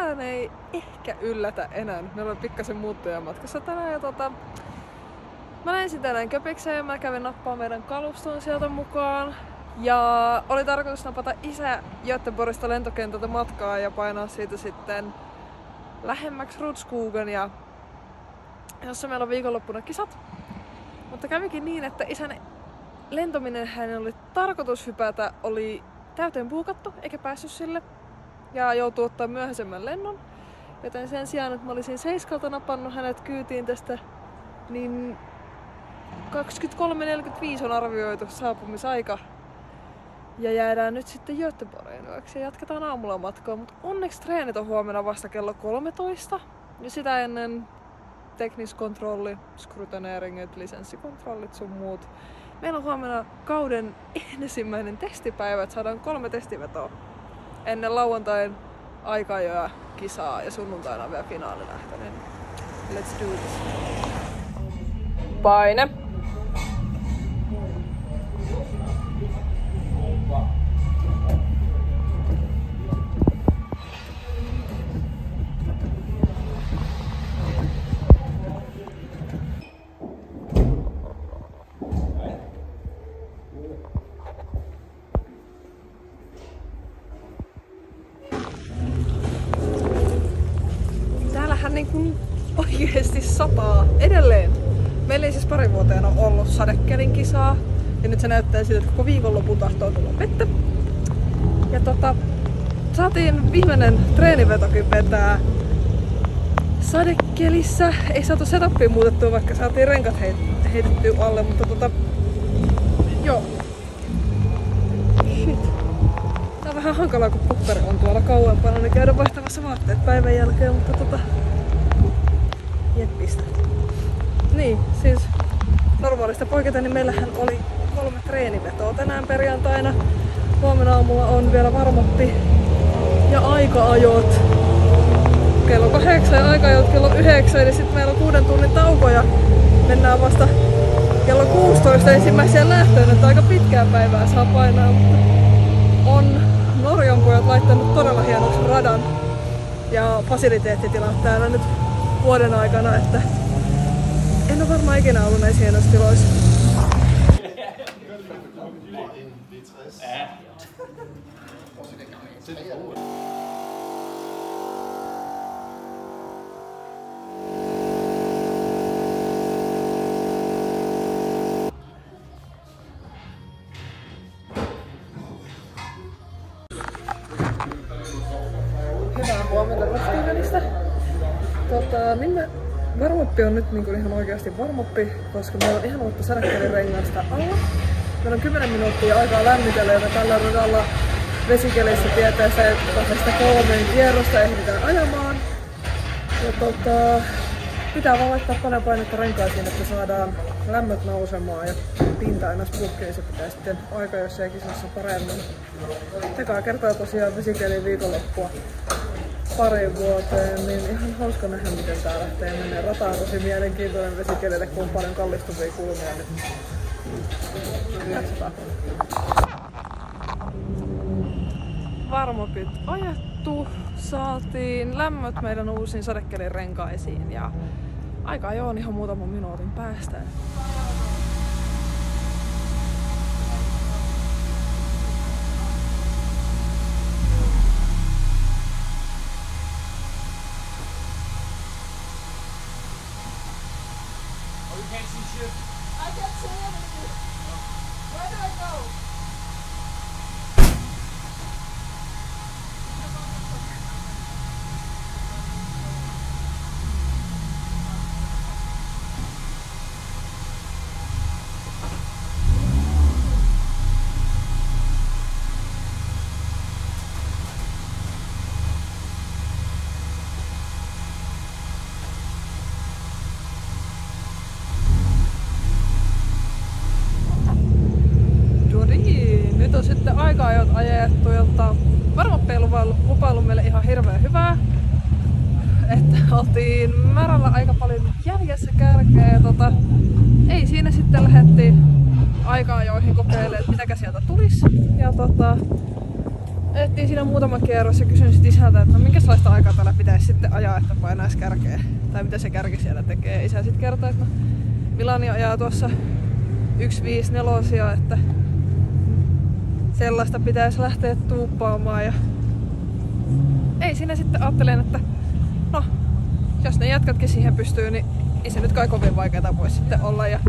ketään ei ehkä yllätä enää. Meillä on pikkasen muuttuja matkassa tänään ja mä lensin tänään Köpikseen ja mä kävin nappaa meidän kaluston sieltä mukaan. Ja oli tarkoitus napata isä Göteborgista lentokentältä matkaa ja painaa siitä sitten lähemmäksi Rudskogen, ja jossa meillä on viikonloppuna kisat. Mutta kävikin niin, että isän lentominen hänen oli tarkoitus hypätä, oli täyteen buukattu eikä päässyt sille. Ja joutui ottaa myöhäisemmän lennon. Joten sen sijaan, että mä olisin 7 napannut hänet kyytiin tästä, niin 23.45 on arvioitu saapumisaika. Ja jäädään nyt sitten Göteborgiin yöksi ja jatketaan aamulla matkaa. Mutta onneksi treenit on huomenna vasta kello 13. Ja sitä ennen tekniskontrolli, scrutineeringit, lisenssikontrollit sun muut. Meillä on huomenna kauden ensimmäinen testipäivä, että saadaan 3 testivetoa ennen lauantain aikajoa kisaa ja sunnuntaina vielä finaali lähtee. Let's do this. Paine. Niin kuin oikeesti sataa edelleen. Meillä ei siis pari vuoteen ole ollut sadekelin kisaa. Ja nyt se näyttää siltä, että koko viikonlopun tahtoo tulla vettä. Ja saatiin viimeinen treenivetokin vetää sadekelissä. Ei saatu setupia muutettua, vaikka saatiin renkat heitettyä alle, mutta joo. Shit. Tää on vähän hankalaa, kun pukkari on tuolla kauempana, niin käydä vaihtamassa vaatteet päivän jälkeen, mutta jeppistä. Niin, siis normaalista poiketen, niin meillähän oli 3 treenivetoa tänään perjantaina. Huomenna aamulla on vielä warm-up ja aika-ajot kello 8 ja aika-ajot kello 9. Eli sitten meillä on 6 tunnin tauko ja mennään vasta kello 16 ensimmäiseen lähtöön, että aika pitkää päivää saa painaa, mutta on Norjan pojat laittanut todella hienoksi radan ja fasiliteettitilat täällä nyt vuoden aikana, että en ole varmaan ikinä ollut näissä hienoissa tiloissa. Hyvää huomenta Rudskogenista. Niin warm-up on nyt niin ihan oikeasti warm-up, koska meillä on ihan uutta sadekelirengaasta alla. Meillä on 10 minuuttia aikaa lämmitellä, jota tällä radalla vesikelissä tietää se, että sitä 3 kierrosta ehditään ajamaan. Ja pitää vaan laittaa paljon painetta renkaisiin, että saadaan lämmöt nousemaan ja pinta aina spukkiin, se pitää sitten aika jossain kisassa paremmin. Tekaa kertaa tosiaan vesikeliin viikonloppua pari vuoteen, niin ihan hauska nähdä, miten tää lähtee menee. Rata on tosi mielenkiintoinen vesikelille, kun on paljon kallistuvia kulmia. Katsotaan. Warm-upit ajettu, saatiin lämmöt meidän uusiin sadekelin renkaisiin ja aikaa jo on ihan muutaman minuutin päästä. I can't see anything. Where do I go? Nyt on sitten aika-ajot ajettu, jotta warm-up ei lupailu meille ihan hirveän hyvää. Että oltiin märällä aika paljon jäljessä kärkeä ja ei siinä sitten lähdettiin aika-ajoihin kokeilemaan, että mitäkä sieltä tulisi. Ja Ajettiin siinä muutama kierros ja kysyin sit isältä, että no minkälaista aikaa täällä pitäisi sitten ajaa, että painaisi kärkeä. Tai mitä se kärki siellä tekee. Isä sit kertoi, että no Milani ajaa tuossa 1.54, että sellaista pitäisi lähteä tuuppaamaan. Ja ei siinä sitten ajattelin, että no jos ne jätkätkin siihen pystyy, niin ei se nyt kai kovin vaikeaa voi sitten olla. Ja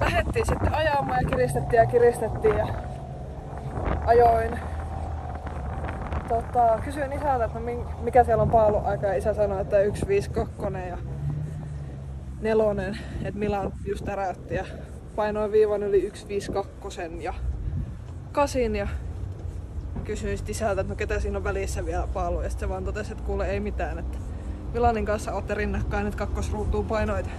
lähdettiin sitten ajamaan ja kiristettiin ja ajoin. Kysyin isältä, että mikä siellä on paaluaika ja isä sanoi, että 1.52 ja 4, että Milan just täräytti ja painoin viivan yli 1.52 ja 8 ja kysyin sit isältä, että no ketä siinä on välissä vielä paalu ja sit se vaan totesi, että kuule ei mitään, että Milanin kanssa ootte rinnakkain, että kakkosruutuun painoit.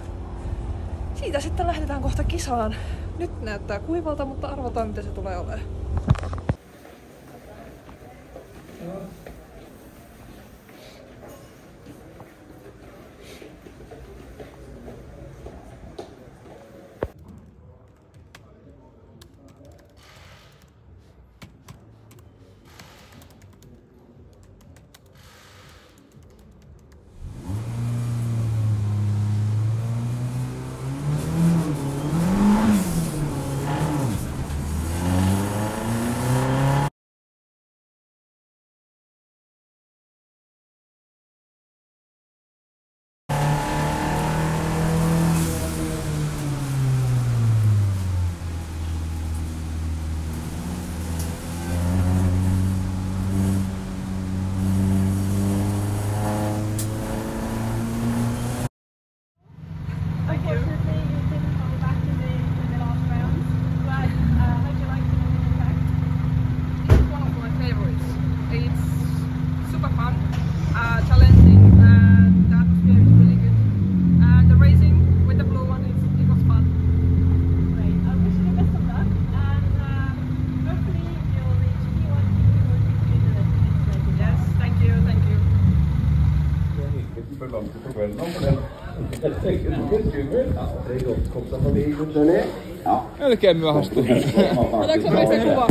Siitä sitten lähdetään kohta kisaan. Nyt näyttää kuivalta, mutta arvotaan mitä se tulee olemaan. Melkein myöhästyi. Otatko meistä kuva?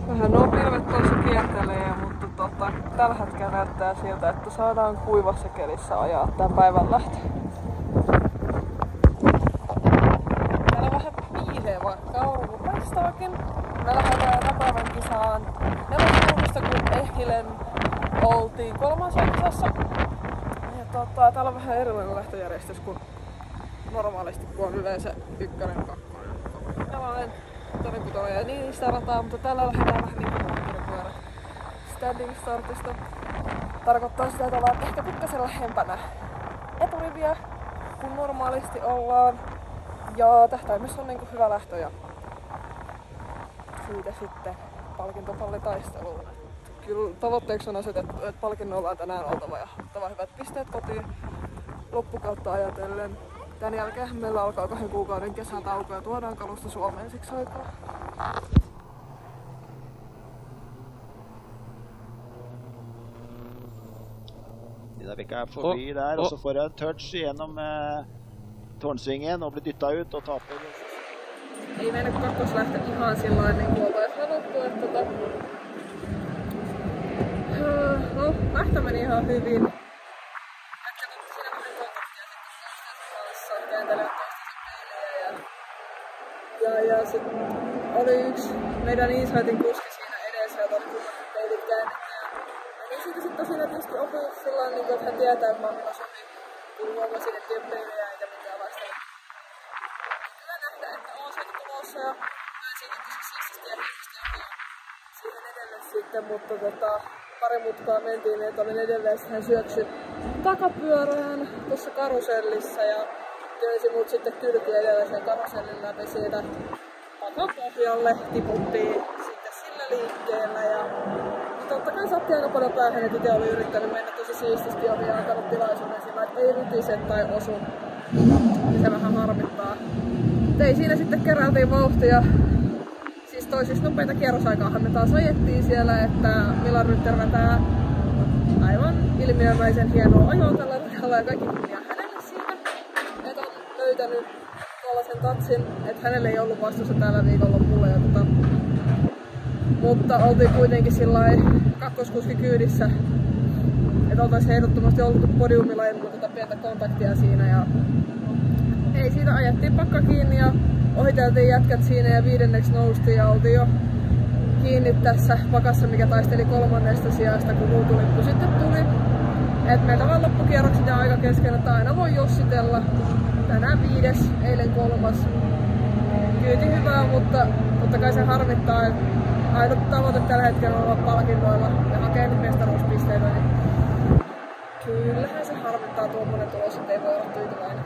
Vähän nuo pilvet tuossa kiertelee, mutta tällä hetkellä näyttää siltä, että saadaan kuivassa kelissä ajaa tämän päivän lähtöön. Täällä on vähän viileä, vaikka aurinko paistaakin. Me lähdetään tämän päivän kisaan 4. kun eilen oltiin 3. kisassa. Ja täällä on vähän erilainen lähtöjärjestys kuin normaalisti, kun on yleensä 1, 2, 4, toriputoja ja niistä rataa, mutta täällä lähdetään vähän niin kuin moottoripyörät standing startista. Tarkoittaa sitä, että ollaan ehkä pikkasen lähempänä eturiviä kuin normaalisti ollaan. Ja tähtäimessä on niin kuin hyvä lähtö ja siitä sitten palkintopallitaisteluun. Kyllä tavoitteeksi on asetettu, että palkinnolla on tänään oltava ja ottava hyvät pisteet kotiin loppukautta ajatellen. Tän jälkeen meillä alkaa 2 kuukauden kesätauko ja tuodaan kalusta Suomeen siksi aikaa. Da fikk jeg forbi der, og så får jeg en touch gjennom tårnsvingen og blir dytta ut og taper. Ei meidän kakkoslähtö ihan sillain niin kuin oltais sanottu, että no, lähtö meni ihan hyvin. Äkkä tutti siinä vähän kontaktia sitten toisten kanssa, kääntelevät toistensa peiliä ja sit oli yksi meidän Insightin kuski siinä edessä, jota oli kummatkin peilit käännetty. Niin siitä sit tosiaan tietysti opin sillain, niin että hän tietää, että mä oon menossa omin, kun huomasin, että ei ole peilejä eikä minkäänlaista. Hyvä nähdä, että oon sieltä tulossa ja pääsin itse siististi ja hiististi siihen edelleen sitten, mutta pari mutkaa mentiin niin, että olin edelleen hän syöksy takapyörään tuossa karusellissa ja työnsi mut sitten kylki edelleen sen karusellin läpi siitä takapohjalle, tiputtiin sitten sillä liikkeellä ja totta kai saatti aika paljon päähän, että itse oli yrittänyt mennä tosi siististi ja oli alkanut tilaisuuden sillä, että ei rytise tai osu. Ja se vähän harmittaa. Ei siinä sitten keräiltiin vauhtia. Siis toisiksi nopeita kierrosaikaahan me taas ajettiin siellä, että Milan Rytter vetää aivan ilmiömäisen hienoa ajoa tällä radalla ja kaikki kunnia hänelle siitä, että on löytänyt tuollaisen tatsin, että hänelle ei ollut vastuussa tällä viikonlopulla. Mutta oltiin kuitenkin sillai kakkoskuski kyydissä, että oltaisiin ehdottomasti ollut podiumilla ilman tätä pientä kontaktia siinä. Ja ei siitä, ajettiin pakka kiinni ja ohiteltiin jätkät siinä ja 5. noustiin ja oltiin jo kiinni tässä pakassa, mikä taisteli 3. sijasta, kun ruutulippu sitten tuli. Et meiltä vaan loppukierrokset ja aika kesken, että aina voi jossitella. Tänään 5, eilen 3. Kyyti hyvää, mutta totta kai se harmittaa, että ainut tavoite tällä hetkellä on olla palkinnoilla ja hakea nyt mestaruuspisteitä, niin kyllähän se harmittaa tuommoinen tulos, että ei voi olla tyytyväinen.